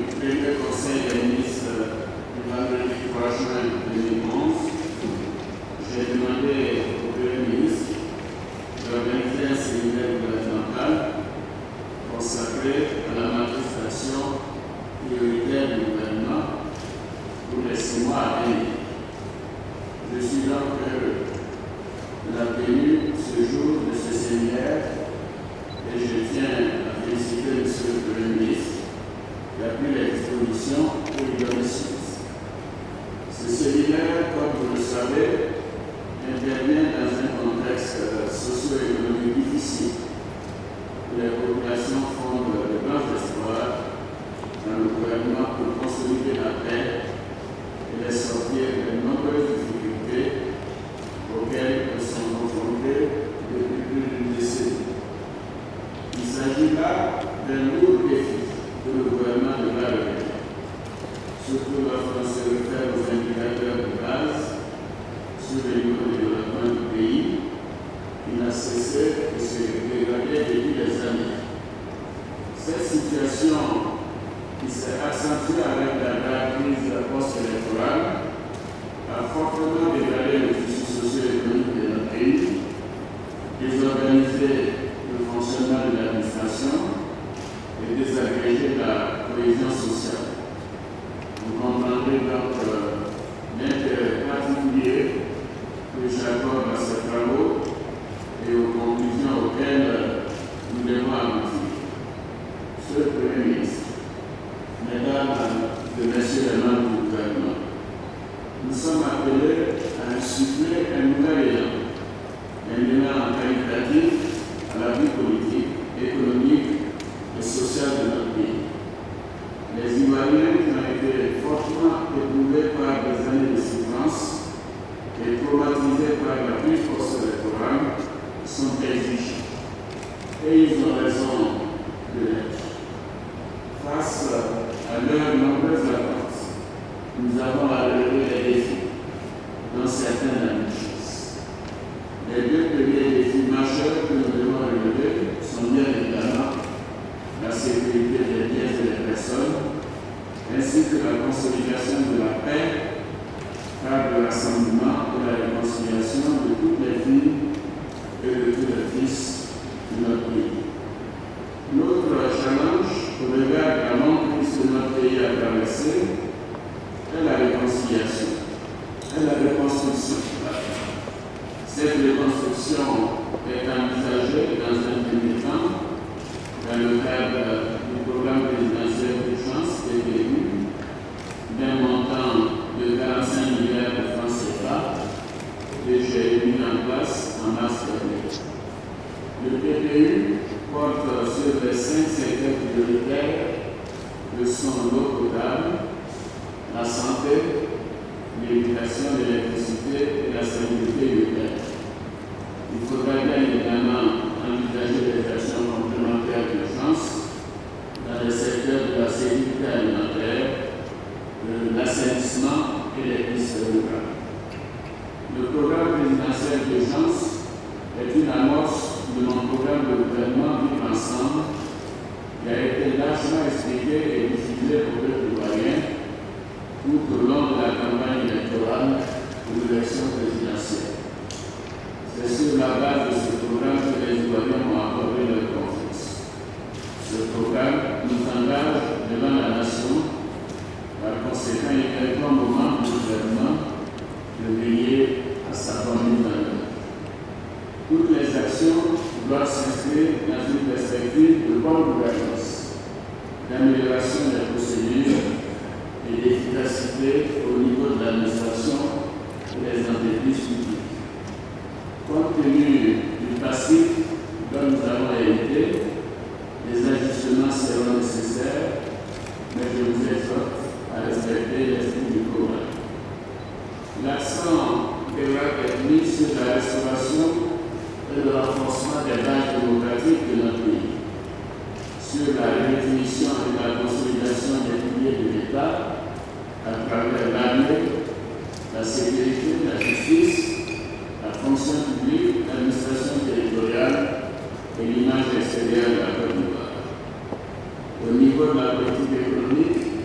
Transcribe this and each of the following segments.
premier conseil des ministres du vendredi 3 juin 2011, j'ai demandé au Premier ministre d'organiser un séminaire gouvernemental consacré à la manifestation prioritaire du gouvernement pour les 6 mois à venir. Je suis donc heureux de la tenue ce jour de ce séminaire et je tiens à féliciter M. le Premier ministre qui a pris les dispositions pour y donner suite. Ce séminaire, comme vous le savez, intervient dans un contexte socio-économique difficile où les populations fondent de grands espoirs dans le gouvernement pour consolider la paix et les sortir de nombreuses difficultés auxquelles elles sont confrontées depuis plus d'une décennie. Il s'agit là d'un lourd défi que le gouvernement devra relever, surtout lorsqu'on se réfère aux indicateurs de base sur le niveau de développement du pays, qui n'a cessé de se dégrader depuis des années. Cette situation qui s'est accentuée avec la crise post-électorale a fortement dégradé le tissu socio-économique de notre pays, désorganisé le fonctionnement de l'administration et désagrégé la cohésion sociale. Vous comprendrez donc l'intérêt particulier que j'accorde à ces travaux et aux conclusions auxquelles nous devons aboutir. Monsieur le Premier ministre, Mesdames et Messieurs les membres du gouvernement, nous sommes appelés à insuffler un nouvel élan qualitatif à la vie politique, économique et sociale de notre pays. Les Ivoiriens qui ont été fortement éprouvés par des années de souffrance et traumatisés par la crise post-électorale sont exigeants. Et ils ont raison de l'être. Face à leurs nombreuses attentes, nous avons à relever les défis, dont certains la même chose. Les 2 premiers défis majeurs que nous devons relever sont bien évidemment la sécurité des biens et des personnes, ainsi que la consolidation de la paix par le rassemblement et la réconciliation de toutes les filles et de tous les fils de notre pays. Notre challenge au regard de la longue crise que notre pays a traversée est la réconciliation, est la reconstruction. Cette reconstruction est envisagée dans un premier temps dans le cadre du programme présidentiel d'urgence PPU d'un montant de 45 milliards de francs CFA que j'ai mis en place en mars dernier. Le PPU porte sur les 5 secteurs prioritaires que sont l'eau potable, la santé, l'éducation, l'électricité et la sécurité urbaine. Il faudra bien évidemment envisager des actions complémentaires d'urgence dans les secteurs de la sécurité alimentaire, de l'assainissement et les pistes rurales. Le programme présidentiel d'urgence est une amorce de mon programme de gouvernement Vivre ensemble qui a été largement expliqué et diffusé au peuple ivoirien tout au long de la campagne électorale pour l'élection présidentielle. C'est sur la base de ce programme que les Ivoiriens ont accordé leur confiance. Ce programme nous engage devant la nation. Par conséquent, il est un moment pour le gouvernement de veiller à sa bonne mise en œuvre. Toutes les actions doivent s'inscrire dans une perspective de bonne gouvernance, d'amélioration des procédures et d'efficacité au niveau de l'administration et des entreprises publiques. Compte tenu du passif dont nous avons hérité, les ajustements seront nécessaires, mais je vous exhorte à respecter l'esprit du programme. L'accent devra être mis sur la restauration et le renforcement des bases démocratiques de notre pays, sur la redéfinition et la consolidation des piliers de l'État à travers l'armée, la sécurité, la justice, la fonction publique, l'administration territoriale et l'image extérieure de la Côte d'Ivoire. Au niveau de la politique économique,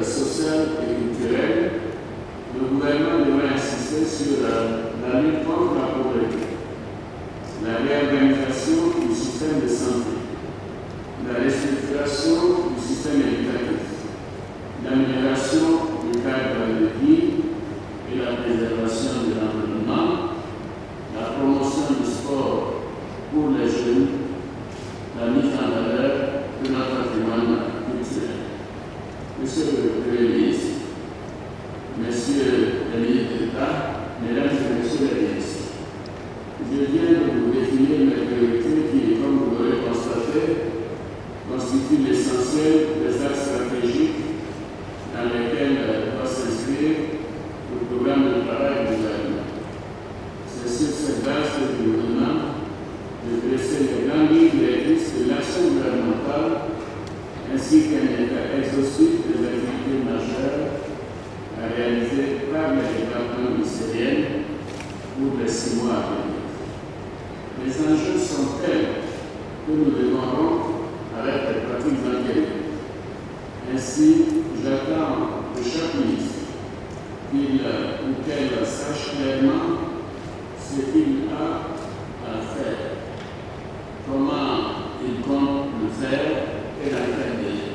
sociale et culturelle, le gouvernement devrait insister sur la lutte contre la pauvreté, la réorganisation du système de santé, la restructuration du système éducatif, l'amélioration du cadre de vie et la préservation de l'environnement, la promotion du sport pour les jeunes, la mise en valeur de notre patrimoine culturel. Monsieur le Premier ministre, Messieurs les ministres d'État, Mesdames et Messieurs les ministres, je viens de vous définir mes priorités qui, comme vous l'aurez constaté, constituent l'essentiel des axes stratégiques dans lesquels doit s'inscrire le programme de travail du gouvernement. C'est sur cette base que je vous demande de dresser les grandes lignes directrices de l'action gouvernementale ainsi qu'un état exhaustif des activités majeures à réaliser par les départements ministériels pour les 6 mois à venir. Les enjeux sont tels que nous devons rompre avec les pratiques antérieures. Ainsi, j'attends de chaque ministre qu'il ou qu'elle sache clairement ce qu'il a à faire, comment il compte le faire et dans quel délai.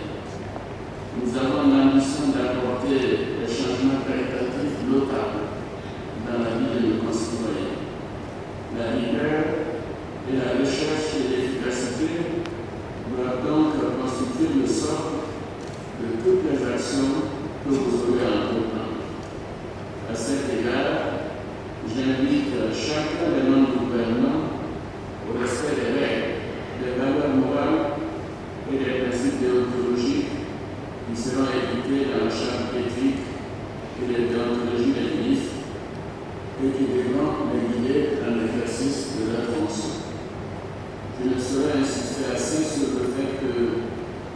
Nous avons l'ambition d'apporter des changements qualitatifs notables dans la vie de nos concitoyens. La rigueur et la recherche et l'efficacité doivent donc constituer le socle de toutes les actions que vous aurez à entreprendre. À cet égard, j'invite chacun des membres du gouvernement au respect des règles, des valeurs morales et des principes déontologiques qui seront édictés dans la charte éthique et de déontologie des ministres et qui devront les guider dans l'exercice de leur fonction. Je ne saurais insister assez sur le fait que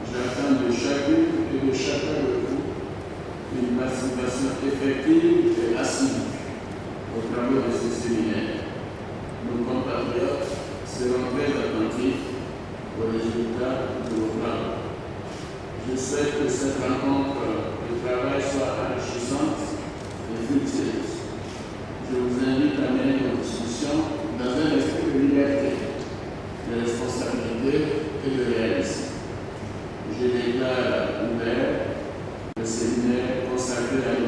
j'attends de chacune et de chacun de vous une participation effective et assidue aux travaux de ce séminaire. Nos compatriotes seront très attentifs aux résultats de vos travaux. Je souhaite que cette rencontre de travail soit enrichissante et fructueuse. Je vous invite à mener nos discussions dans un esprit de liberté, de responsabilité et de réalisme. Je déclare ouvert le séminaire consacré à